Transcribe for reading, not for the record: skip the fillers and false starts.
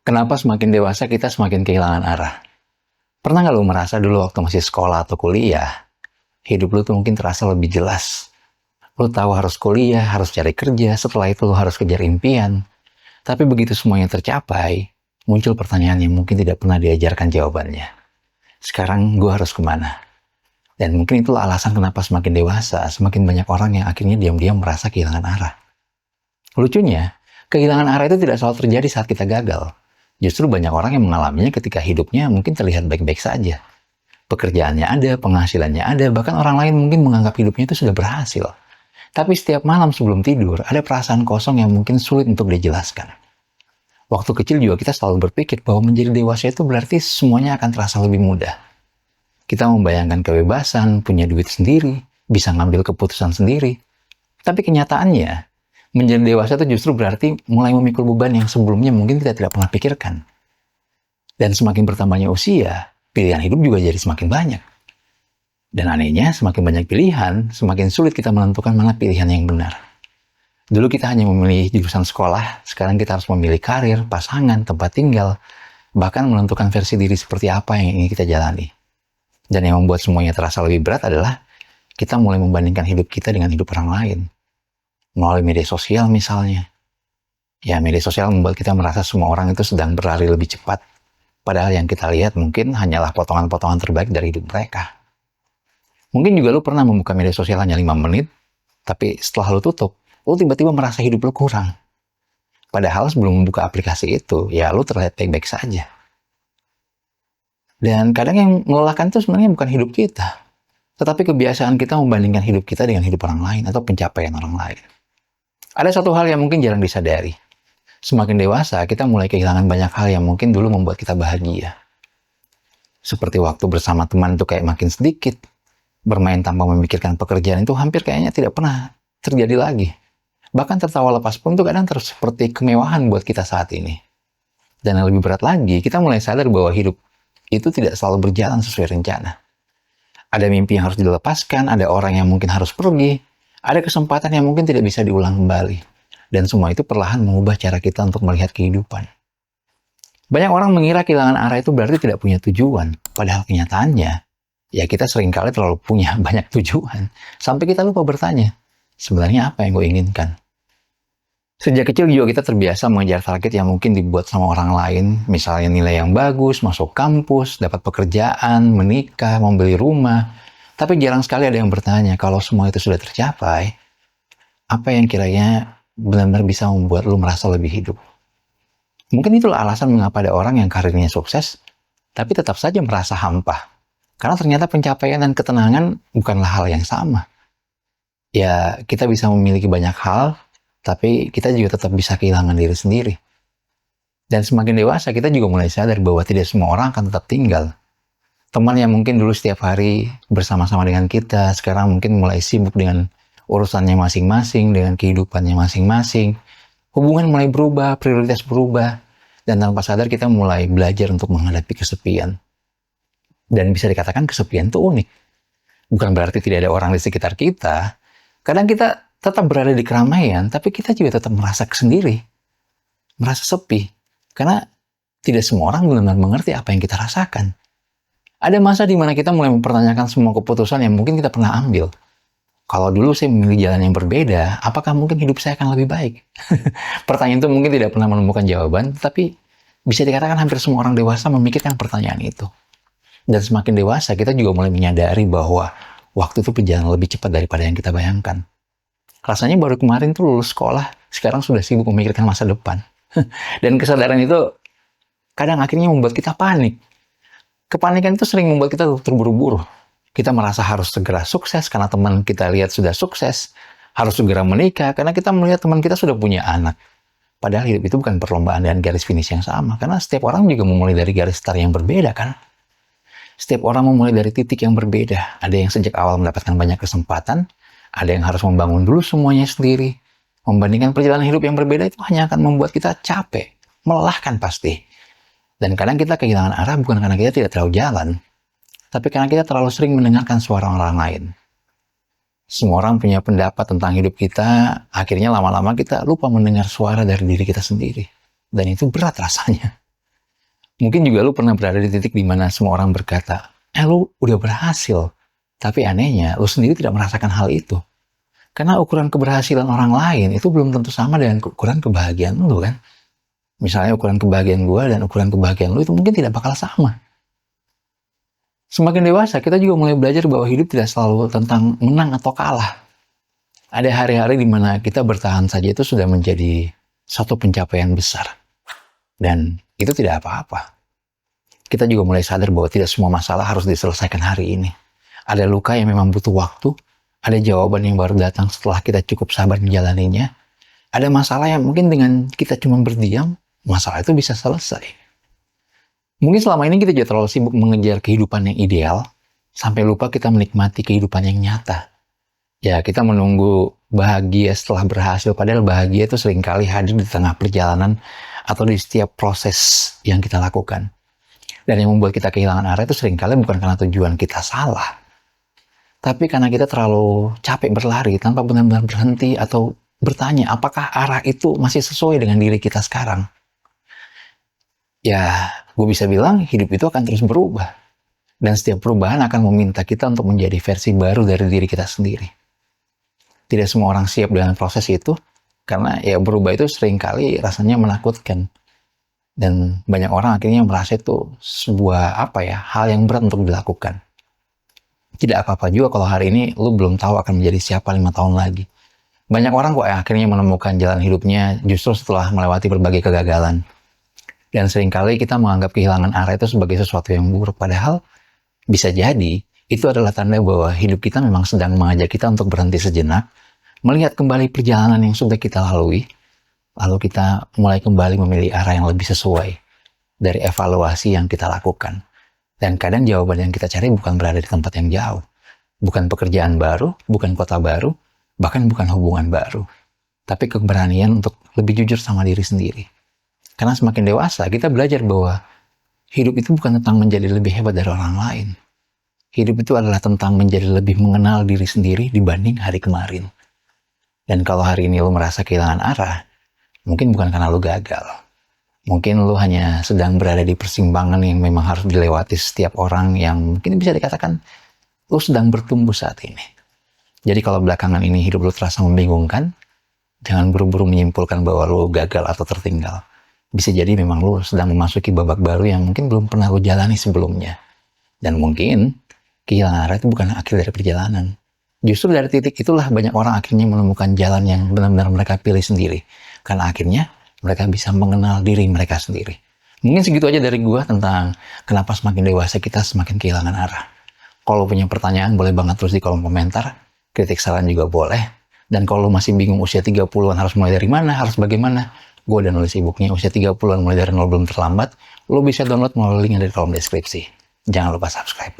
Kenapa semakin dewasa kita semakin kehilangan arah? Pernah nggak lu merasa dulu waktu masih sekolah atau kuliah, hidup lu tuh mungkin terasa lebih jelas. Lu tahu harus kuliah, harus cari kerja, setelah itu lu harus kejar impian. Tapi begitu semuanya tercapai, muncul pertanyaan yang mungkin tidak pernah diajarkan jawabannya. Sekarang gue harus kemana? Dan mungkin itulah alasan kenapa semakin dewasa, semakin banyak orang yang akhirnya diam-diam merasa kehilangan arah. Lucunya, kehilangan arah itu tidak selalu terjadi saat kita gagal. Justru banyak orang yang mengalaminya ketika hidupnya mungkin terlihat baik-baik saja. Pekerjaannya ada, penghasilannya ada, bahkan orang lain mungkin menganggap hidupnya itu sudah berhasil. Tapi setiap malam sebelum tidur, ada perasaan kosong yang mungkin sulit untuk dijelaskan. Waktu kecil juga kita selalu berpikir bahwa menjadi dewasa itu berarti semuanya akan terasa lebih mudah. Kita membayangkan kebebasan, punya duit sendiri, bisa ngambil keputusan sendiri. Tapi kenyataannya, menjadi dewasa itu justru berarti mulai memikul beban yang sebelumnya mungkin kita tidak pernah pikirkan. Dan semakin bertambahnya usia, pilihan hidup juga jadi semakin banyak. Dan anehnya, semakin banyak pilihan, semakin sulit kita menentukan mana pilihan yang benar. Dulu kita hanya memilih jurusan sekolah, sekarang kita harus memilih karir, pasangan, tempat tinggal, bahkan menentukan versi diri seperti apa yang ingin kita jalani. Dan yang membuat semuanya terasa lebih berat adalah kita mulai membandingkan hidup kita dengan hidup orang lain. Melalui media sosial misalnya. Ya, media sosial membuat kita merasa semua orang itu sedang berlari lebih cepat. Padahal yang kita lihat mungkin hanyalah potongan-potongan terbaik dari hidup mereka. Mungkin juga lu pernah membuka media sosial hanya 5 menit, tapi setelah lu tutup, lu tiba-tiba merasa hidup lu kurang. Padahal sebelum membuka aplikasi itu, ya lu terlihat baik-baik saja. Dan kadang yang melelahkan itu sebenarnya bukan hidup kita, tetapi kebiasaan kita membandingkan hidup kita dengan hidup orang lain atau pencapaian orang lain. Ada satu hal yang mungkin jarang disadari. Semakin dewasa, kita mulai kehilangan banyak hal yang mungkin dulu membuat kita bahagia. Seperti waktu bersama teman itu kayak makin sedikit. Bermain tanpa memikirkan pekerjaan itu hampir kayaknya tidak pernah terjadi lagi. Bahkan tertawa lepas pun itu kadang terus seperti kemewahan buat kita saat ini. Dan yang lebih berat lagi, kita mulai sadar bahwa hidup itu tidak selalu berjalan sesuai rencana. Ada mimpi yang harus dilepaskan, ada orang yang mungkin harus pergi, ada kesempatan yang mungkin tidak bisa diulang kembali. Dan semua itu perlahan mengubah cara kita untuk melihat kehidupan. Banyak orang mengira kehilangan arah itu berarti tidak punya tujuan. Padahal kenyataannya, ya kita seringkali terlalu punya banyak tujuan. Sampai kita lupa bertanya, sebenarnya apa yang gue inginkan? Sejak kecil juga kita terbiasa mengejar target yang mungkin dibuat sama orang lain. Misalnya nilai yang bagus, masuk kampus, dapat pekerjaan, menikah, membeli rumah. Tapi jarang sekali ada yang bertanya, kalau semua itu sudah tercapai, apa yang kiranya benar-benar bisa membuat lu merasa lebih hidup? Mungkin itulah alasan mengapa ada orang yang karirnya sukses, tapi tetap saja merasa hampa. Karena ternyata pencapaian dan ketenangan bukanlah hal yang sama. Ya, kita bisa memiliki banyak hal, tapi kita juga tetap bisa kehilangan diri sendiri. Dan semakin dewasa, kita juga mulai sadar bahwa tidak semua orang akan tetap tinggal. Teman yang mungkin dulu setiap hari bersama-sama dengan kita, sekarang mungkin mulai sibuk dengan urusannya masing-masing, dengan kehidupannya masing-masing. Hubungan mulai berubah, prioritas berubah, dan tanpa sadar kita mulai belajar untuk menghadapi kesepian. Dan bisa dikatakan kesepian itu unik. Bukan berarti tidak ada orang di sekitar kita. Kadang kita tetap berada di keramaian, tapi kita juga tetap merasa sendiri. Merasa sepi. Karena tidak semua orang benar-benar mengerti apa yang kita rasakan. Ada masa di mana kita mulai mempertanyakan semua keputusan yang mungkin kita pernah ambil. Kalau dulu saya memilih jalan yang berbeda, apakah mungkin hidup saya akan lebih baik? Pertanyaan itu mungkin tidak pernah menemukan jawaban, tapi bisa dikatakan hampir semua orang dewasa memikirkan pertanyaan itu. Dan semakin dewasa, kita juga mulai menyadari bahwa waktu itu berjalan lebih cepat daripada yang kita bayangkan. Rasanya baru kemarin tuh lulus sekolah, sekarang sudah sibuk memikirkan masa depan. Dan kesadaran itu kadang akhirnya membuat kita panik. Kepanikan itu sering membuat kita terburu-buru. Kita merasa harus segera sukses karena teman kita lihat sudah sukses. Harus segera menikah karena kita melihat teman kita sudah punya anak. Padahal hidup itu bukan perlombaan dan garis finish yang sama. Karena setiap orang juga memulai dari garis start yang berbeda kan. Setiap orang memulai dari titik yang berbeda. Ada yang sejak awal mendapatkan banyak kesempatan. Ada yang harus membangun dulu semuanya sendiri. Membandingkan perjalanan hidup yang berbeda itu hanya akan membuat kita capek. Melelahkan pasti. Dan kadang kita kehilangan arah bukan karena kita tidak tahu jalan. Tapi karena kita terlalu sering mendengarkan suara orang lain. Semua orang punya pendapat tentang hidup kita, akhirnya lama-lama kita lupa mendengar suara dari diri kita sendiri. Dan itu berat rasanya. Mungkin juga lu pernah berada di titik di mana semua orang berkata, lu udah berhasil. Tapi anehnya, lu sendiri tidak merasakan hal itu. Karena ukuran keberhasilan orang lain itu belum tentu sama dengan ukuran kebahagiaan lu kan. Misalnya ukuran kebahagiaan gua dan ukuran kebahagiaan lu itu mungkin tidak bakal sama. Semakin dewasa, kita juga mulai belajar bahwa hidup tidak selalu tentang menang atau kalah. Ada hari-hari di mana kita bertahan saja itu sudah menjadi satu pencapaian besar. Dan itu tidak apa-apa. Kita juga mulai sadar bahwa tidak semua masalah harus diselesaikan hari ini. Ada luka yang memang butuh waktu, ada jawaban yang baru datang setelah kita cukup sabar menjalaninya. Ada masalah yang mungkin dengan kita cuma berdiam, masalah itu bisa selesai. Mungkin selama ini kita juga terlalu sibuk mengejar kehidupan yang ideal, sampai lupa kita menikmati kehidupan yang nyata. Ya, kita menunggu bahagia setelah berhasil, padahal bahagia itu seringkali hadir di tengah perjalanan atau di setiap proses yang kita lakukan. Dan yang membuat kita kehilangan arah itu seringkali bukan karena tujuan kita salah, tapi karena kita terlalu capek berlari tanpa benar-benar berhenti atau bertanya apakah arah itu masih sesuai dengan diri kita sekarang. Ya, gue bisa bilang hidup itu akan terus berubah. Dan setiap perubahan akan meminta kita untuk menjadi versi baru dari diri kita sendiri. Tidak semua orang siap dengan proses itu, karena ya berubah itu seringkali rasanya menakutkan. Dan banyak orang akhirnya merasa itu sebuah hal yang berat untuk dilakukan. Tidak apa-apa juga kalau hari ini lu belum tahu akan menjadi siapa 5 tahun lagi. Banyak orang kok yang akhirnya menemukan jalan hidupnya justru setelah melewati berbagai kegagalan. Dan seringkali kita menganggap kehilangan arah itu sebagai sesuatu yang buruk. Padahal bisa jadi itu adalah tanda bahwa hidup kita memang sedang mengajak kita untuk berhenti sejenak, melihat kembali perjalanan yang sudah kita lalui, lalu kita mulai kembali memilih arah yang lebih sesuai dari evaluasi yang kita lakukan. Dan kadang jawaban yang kita cari bukan berada di tempat yang jauh, bukan pekerjaan baru, bukan kota baru, bahkan bukan hubungan baru, tapi keberanian untuk lebih jujur sama diri sendiri. Karena semakin dewasa, kita belajar bahwa hidup itu bukan tentang menjadi lebih hebat dari orang lain. Hidup itu adalah tentang menjadi lebih mengenal diri sendiri dibanding hari kemarin. Dan kalau hari ini lo merasa kehilangan arah, mungkin bukan karena lo gagal. Mungkin lo hanya sedang berada di persimpangan yang memang harus dilewati setiap orang yang mungkin bisa dikatakan lo sedang bertumbuh saat ini. Jadi kalau belakangan ini hidup lo terasa membingungkan, jangan buru-buru menyimpulkan bahwa lo gagal atau tertinggal. Bisa jadi memang lo sedang memasuki babak baru yang mungkin belum pernah lo jalani sebelumnya. Dan mungkin kehilangan arah itu bukan akhir dari perjalanan. Justru dari titik itulah banyak orang akhirnya menemukan jalan yang benar-benar mereka pilih sendiri. Karena akhirnya mereka bisa mengenal diri mereka sendiri. Mungkin segitu aja dari gua tentang kenapa semakin dewasa kita semakin kehilangan arah. Kalau punya pertanyaan boleh banget terus di kolom komentar. Kritik saran juga boleh. Dan kalau masih bingung usia 30-an harus mulai dari mana, harus bagaimana, gue udah nulis e-booknya usia 30-an mulai dari nol belum terlambat. Lo bisa download melalui link yang ada di kolom deskripsi. Jangan lupa subscribe.